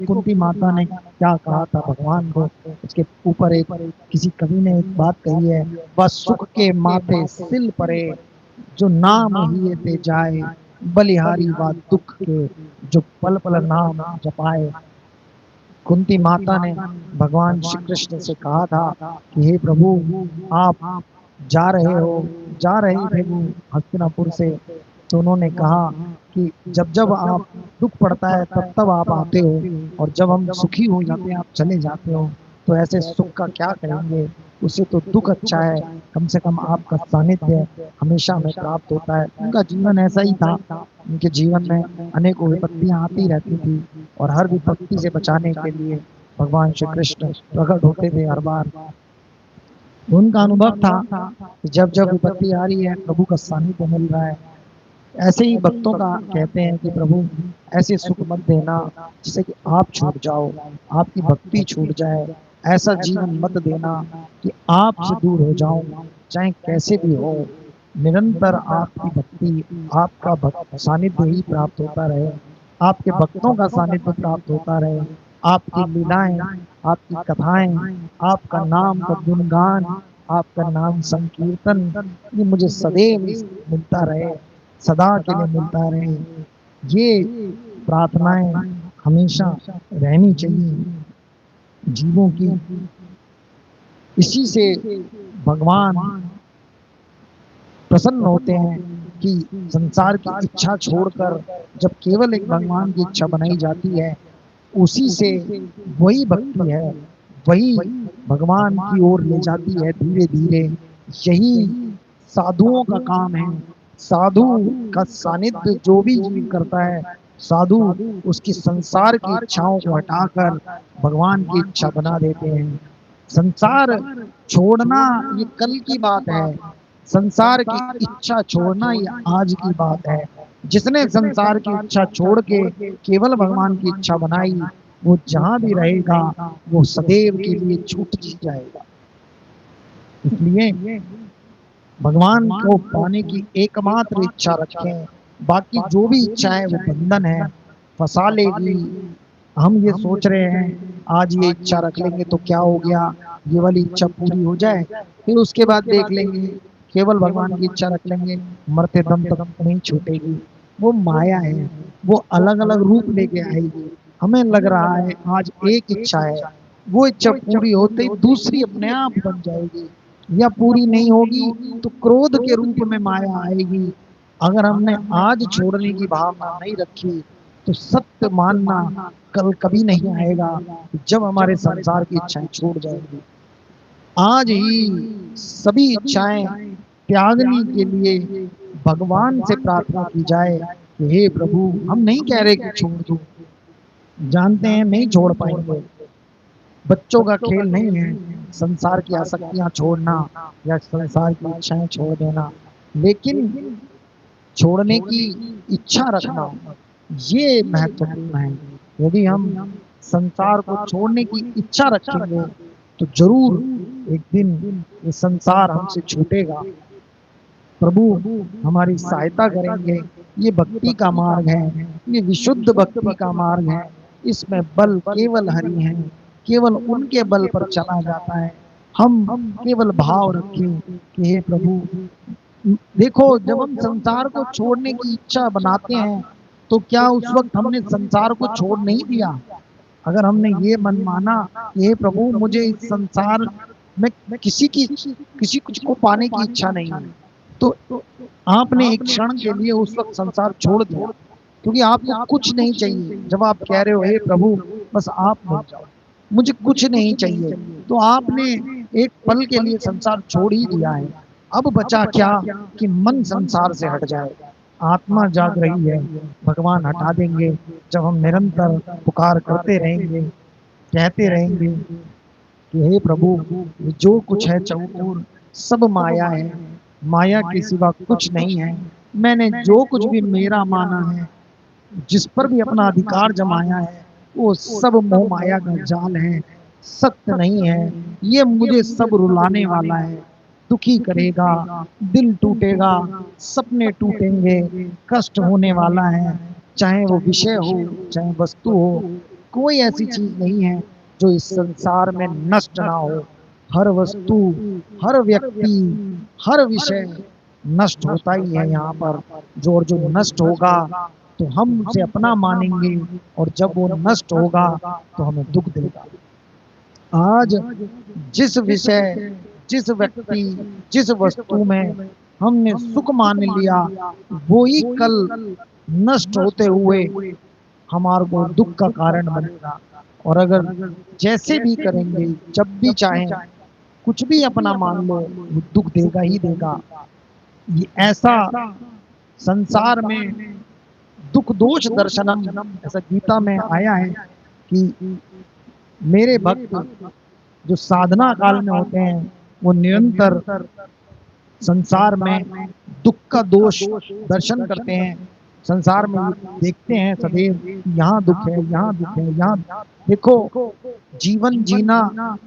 कुंती माता ने क्या कहा था भगवान को, उसके ऊपर एक किसी कवि ने एक बात कही है, वह सुख के माथे सिल परे, जो नाम ही ते जाए, बलिहारी व दुख के, जो पल पल नाम जपाए। कुंती माता ने भगवान श्री कृष्ण से कहा था कि हे प्रभु, आप जा रहे हो, जा रहे थे वो हस्तिनापुर से, तो उन्होंने कहा कि जब जब आप दुख पड़ता है तब तब आप आते हो, और जब हम सुखी हो जाते हैं आप चले जाते हो, तो ऐसे सुख का क्या करेंगे, उससे तो दुख अच्छा है, कम से कम आपका सानिध्य हमेशा हमें प्राप्त होता है। उनका जीवन ऐसा ही था, उनके जीवन में अनेकों विपत्तियां आती रहती थी, और हर विपत्ति से बचाने के लिए भगवान श्री कृष्ण प्रकट होते थे हर बार। उनका अनुभव था कि जब जब विपत्ति आ रही है प्रभु का सानिध्य मिल रहा है। ऐसे ही भक्तों का कहते हैं कि प्रभु ऐसे सुख मत देना जिससे कि आप छूट जाओ, आपकी भक्ति छूट जाए। ऐसा जीवन मत देना कि आपसे दूर हो जाऊं, चाहे कैसे भी हो। निरंतर आपकी भक्ति, आपका भक्त सानिध्य ही प्राप्त होता रहे, आपके भक्तों का सानिध्य प्राप्त होता रहे, आपकी लीलाएं, आपकी कथाएं, आपका नाम का गुणगान, आपका नाम संकीर्तन, ये मुझे सदैव मिलता रहे, सदा के लिए मिलता रहे। ये प्रार्थनाएं हमेशा रहनी चाहिए जीवों की। इसी से भगवान प्रसन्न होते हैं कि संसार की इच्छा छोड़कर जब केवल एक भगवान की इच्छा बनाई जाती है, उसी से वही भक्ति है, वही भगवान की ओर ले जाती है धीरे धीरे। यही साधुओं का काम है। साधु का सानिध्य जो भी जीव करता है, साधु उसकी संसार की इच्छाओं को हटाकर भगवान की इच्छा बना देते हैं। संसार छोड़ना ये कल की बात है, संसार की इच्छा छोड़ना ये आज की बात है। जिसने संसार की इच्छा छोड़ के केवल भगवान की इच्छा बनाई, वो जहां भी रहेगा वो सदैव के लिए छूट ही जाएगा। इसलिए भगवान को पाने की एकमात्र इच्छा रखें, बाकी जो भी इच्छा है वो बंधन है, फंसा लेगी। हम ये सोच रहे हैं आज ये इच्छा रख लेंगे तो क्या हो गया, ये वाली इच्छा पूरी हो जाए, फिर उसके बाद देख लेंगे, केवल भगवान की इच्छा रख लेंगे, मरते दम तक नहीं छूटेगी। वो माया है, वो अलग अलग रूप लेके आएगी। हमें लग रहा है आज एक इच्छा है, वो इच्छा पूरी होते ही दूसरी अपने आप बन जाएगी, या पूरी नहीं होगी तो क्रोध के रूप में माया आएगी। अगर हमने आज छोड़ने की भावना नहीं रखी तो सत्य मानना कल कभी नहीं आएगा जब हमारे संसार की इच्छाएं छूट जाएंगी। आज ही सभी इच्छाएं त्यागने के लिए भगवान से प्रार्थना की जाए कि हे प्रभु, हम नहीं कह रहे कि छोड़ दो, जानते हैं नहीं छोड़ पाएंगे, बच्चों का खेल नहीं है संसार की आसक्तियां छोड़ना या संसार की इच्छाएं छोड़ देना, लेकिन छोड़ने की इच्छा रखना ये महत्वपूर्ण है। यदि हम संसार को छोड़ने की इच्छा रखेंगे तो जरूर एक दिन ये संसार हमसे छूटेगा, प्रभु हमारी सहायता करेंगे। ये भक्ति का मार्ग है, ये विशुद्ध भक्ति का मार्ग है, इसमें बल केवल हरि है, केवल उनके बल पर चला जाता है। हम केवल भाव रखें कि हे प्रभु, देखो जब हम संसार को छोड़ने की इच्छा बनाते हैं तो क्या उस वक्त हमने संसार को छोड़ नहीं दिया? अगर हमने ये मन माना कि हे प्रभु मुझे इस संसार में किसी कुछ को पाने की इच्छा नहीं है, तो आपने एक क्षण के लिए उस वक्त संसार छोड़ दिया, क्योंकि आपको कुछ नहीं चाहिए। जब आप कह रहे हो हे प्रभु बस आप मिल जाओ, मुझे कुछ नहीं चाहिए, तो आपने एक पल के लिए संसार छोड़ ही दिया है। अब बचा क्या कि मन संसार से हट जाए, आत्मा जाग रही है, भगवान हटा देंगे जब हम निरंतर पुकार करते रहेंगे, कहते रहेंगे कि हे प्रभु जो कुछ है चौकोर सब माया है, माया के सिवा कुछ नहीं है। मैंने जो कुछ भी मेरा माना है, जिस पर भी अपना अधिकार जमाया है, वो सब मोह माया का जाल है, सत्य नहीं है। ये मुझे सब रुलाने वाला है, दुखी करेगा, दिल टूटेगा, सपने टूटेंगे, कष्ट होने वाला है, चाहे वो विषय हो चाहे वस्तु हो। कोई ऐसी चीज नहीं है जो इस संसार में नष्ट ना हो। हर वस्तु, हर व्यक्ति, हर विषय नष्ट होता ही है यहाँ पर। जो नष्ट होगा तो हम उसे अपना मानेंगे, और जब वो नष्ट होगा तो हमें दुख देगा। आज जिस विषय, जिस व्यक्ति, जिस वस्तु में हमने सुख मान लिया, वो ही कल नष्ट होते हुए हमारे को दुख का कारण बनेगा। और अगर जैसे भी करेंगे, जब भी चाहें, कुछ भी अपना मान लो, वो दुख देगा ही देगा। ये ऐसा संसार में दुख दोष दर्शनम, ऐसा गीता में आया है कि मेरे भक्त जो साधना काल में होते हैं वो निरंतर संसार में दुख का दोष दर्शन करते हैं। संसार में देखते हैं सदैव, यहाँ दुख है, यहाँ दुख है, यहाँ। देखो, जीवन जीना,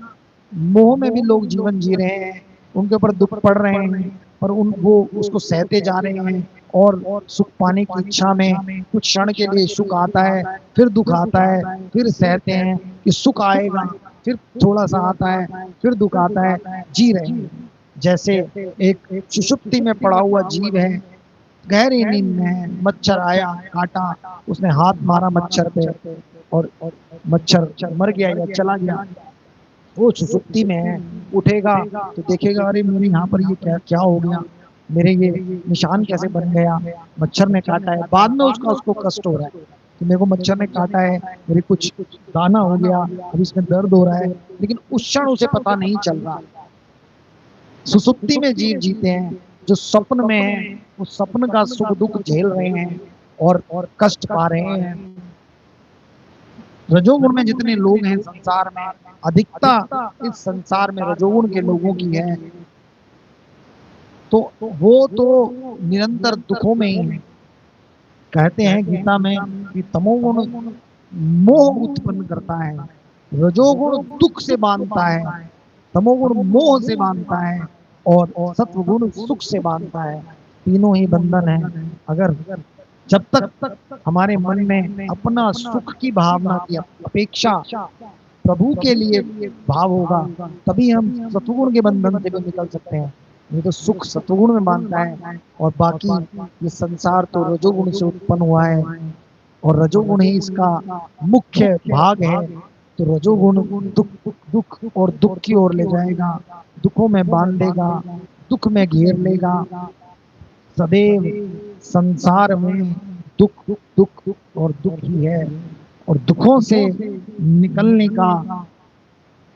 मोह में भी लोग जीवन जी रहे हैं, उनके ऊपर दुख पड़ रहे हैं, पर वो उसको सहते जा रहे हैं। और सुख पाने की इच्छा में कुछ क्षण के लिए सुख आता है, फिर दुख आता है, फिर सहते हैं कि सुख आएगा, फिर थोड़ा सा आता है, फिर दुख आता है, जी रहे हैं। जैसे एक सुषुप्ति में पड़ा हुआ जीव है, गहरी नींद में है, मच्छर आया काटा, उसने हाथ मारा मच्छर पे, और मच्छर मर गया या चला गया। वो सुसुप्ति में है, उठेगा तो देखेगा, अरे मेरे यहाँ पर ये क्या क्या हो गया, मेरे ये निशान कैसे बन गया, मच्छर ने काटा है। बाद में उसको कष्ट हो रहा है कि मेरे को मच्छर ने काटा है, मेरे कुछ दाना हो गया, अभी इसमें दर्द हो रहा है, लेकिन उस क्षण उसे पता नहीं चल रहा। सुसुप्ति में जीव जीते हैं, जो स्वप्न में है वो स्वप्न का सुख दुख झेल रहे हैं और कष्ट पा रहे हैं। रजोगुण में जितने लोग हैं संसार में, अधिकता इस संसार में रजोगुण के लोगों की है, तो वो तो निरंतर दुखों में ही है। कहते हैं गीता में कि तमोगुण मोह उत्पन्न करता है, रजोगुण दुख से बांधता है, तमोगुण मोह से बांधता है, और सत्वगुण सुख से बांधता है। तीनों ही बंधन है। अगर जब तक हमारे मन में अपना सुख की भावना की अपेक्षा प्रभु के लिए भाव होगा, तभी हम सत्वगुण के बंधन से भी निकल सकते हैं। नहीं तो सुख सत्वगुण में बांधता है, और बाकी ये संसार तो रजोगुण से उत्पन्न हुआ है, और रजोगुण ही इसका मुख्य भाग है। तो रजोगुण दुख दुख और दुख की ओर ले जाएगा, दुखों में बांध देगा, दुख में घेर लेगा। सदैव संसार में दुख दुख और दुख ही है, और दुखों से निकलने का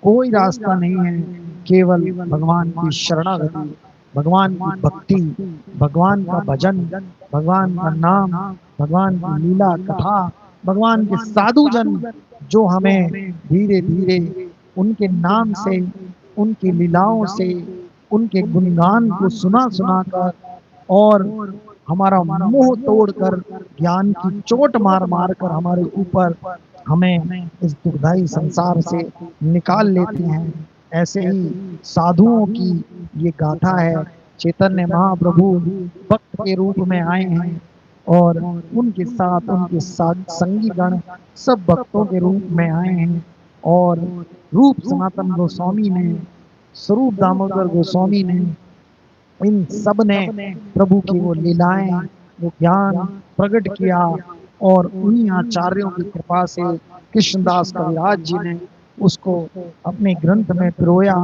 कोई रास्ता नहीं है, केवल भगवान की शरणागति, भगवान की भक्ति, भगवान का भजन, भगवान का नाम, भगवान की लीला कथा, भगवान के साधु जन जो हमें धीरे धीरे उनके नाम से, उनकी लीलाओं से, उनके गुणगान को सुना सुना कर और हमारा मोह तोड़कर, ज्ञान की चोट मार मार कर हमारे ऊपर हमें इस दुखदाई संसार से निकाल लेते हैं। ऐसे ही साधुओं की ये गाथा है। चैतन्य महाप्रभु भक्त के रूप में आए हैं, और उनके साथ उनके संगी गण सब भक्तों के रूप में आए हैं। और रूप सनातन गोस्वामी ने, स्वरूप दामोदर गोस्वामी ने, इन सब ने प्रभु की वो लीलाएं, वो ज्ञान प्रकट किया, और उन्हीं आचार्यों की कृपा से कृष्णदास कविराज जी ने उसको अपने ग्रंथ में पिरोया।